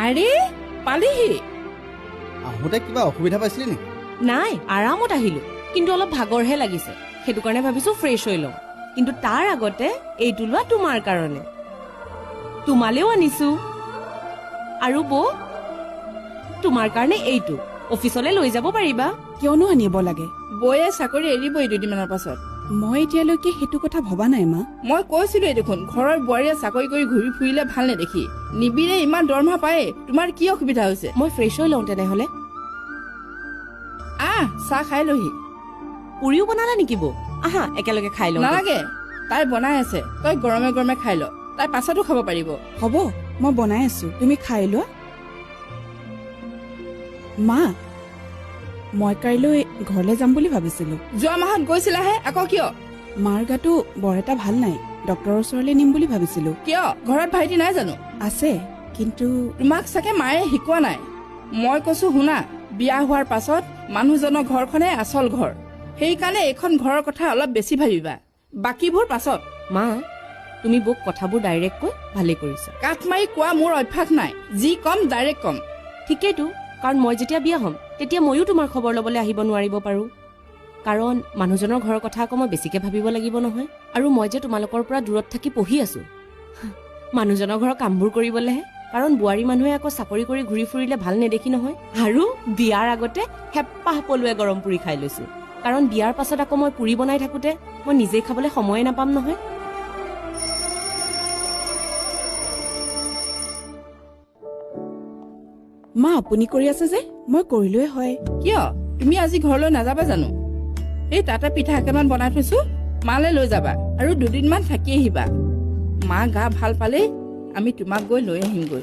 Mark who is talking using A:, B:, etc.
A: আৰে পালিহি
B: আহোঁতে কিবা অসুবিধা পাইছিলি নেকি?
C: নাই আৰামত আহিলো কিন্তু অলপ ভাগৰহে লাগিছে সেইটো কাৰণে ভাবিছো ফ্ৰেছ হৈ লওঁ কিন্তু তাৰ আগতে এইটো লোৱা তোমাৰ কাৰণে তোমালেও আনিছো আৰু বৌ তোমাৰ কাৰণে এইটো অফিচলৈ লৈ যাব পাৰিবা
D: কিয়নো আনিব লাগে?
A: বৌয়ে চাকৰি এৰিবই দুদিনমানৰ পাছত
D: মই এতিয়ালৈকে সেইটো কথা ভবা নাই মা।
A: মই কৈছিলোৱে দেখোন ঘৰৰ বোৱাৰীয়ে চাকৰি কৰি ঘূৰি ফুৰিলে ভাল নেদেখি নিবিৰে ইমান দৰমহা পায়ে তোমাৰ কি অসুবিধা হৈছে
C: মই ফ্ৰেছ হৈ লওঁ তেনেহলে
A: চাহ খাই লহি
C: পুৰিও বনালা নেকি বৌ আহা একেলগে খাই লওঁ
A: নালাগে তাই বনাই আছে তই গৰমে গৰমে খাই ল তাই পাছতো খাব পাৰিব
D: হ'ব মই বনাই আছো তুমি খাই লোৱা। মা মই কাইলৈ ঘৰলৈ যাম বুলি ভাবিছিলো।
A: যোৱা মাহত গৈছিলাহে আকৌ কিয়
D: মাৰ গাটো বৰ এটা ভাল নাই ডক্তৰৰ ওচৰলৈ নিম বুলি ভাবিছিলো।
A: কিয় ঘৰত ভাইটি নাই জানো
D: আছে কিন্তু
A: তোমাক চাগে মায়ে শিকোৱা নাই মই কৈছো শুনা বিয়া হোৱাৰ পাছত মানুহজনৰ ঘৰখনে আচল ঘৰ সেইকাৰণে এইখন ঘৰৰ কথা অলপ বেছি ভাবিবা বাকীবোৰ পাছত
C: মা তুমি বৌক কথাবোৰ ডাইৰেক্ট কৈ ভালে কৰিছা
A: কাঠ মাৰি কোৱা মোৰ অভ্যাস নাই যি কম ডাইৰেক্ট কম
C: ঠিকেইতো কাৰণ মই যেতিয়া বিয়া হ'ম তেতিয়া ময়ো তোমাৰ খবৰ ল'বলৈ আহিব নোৱাৰিব পাৰো কাৰণ মানুহজনৰ ঘৰৰ কথা আকৌ মই বেছিকে ভাবিব লাগিব নহয় আৰু মই যে তোমালোকৰ পৰা দূৰত থাকি পঢ়ি আছো মানুহজনৰ ঘৰৰ কামবোৰ কৰিবলেহে কাৰণ বোৱাৰী মানুহে আকৌ চাকৰি কৰি ঘূৰি ফুৰিলে ভাল নেদেখি নহয় আৰু বিয়াৰ আগতে হেঁপাহ পলুৱে গৰম পুৰি খাই লৈছো কাৰণ বিয়াৰ পাছত আকৌ মই পুৰি বনাই থাকোতে মই নিজেই খাবলৈ সময়ে নাপাম নহয়
D: মা আপুনি কৰি আছে যে মই কৰিলোৱে হয়।
A: কিয় তুমি আজি ঘৰলৈ নাযাবা জানো এই তাতে পিঠা একেমান বনাই থৈছো মালে লৈ যাবা আৰু দুদিনমান থাকি আহিবা মা গা ভাল পালেই আমি তোমাক গৈ লৈ আহিমগৈ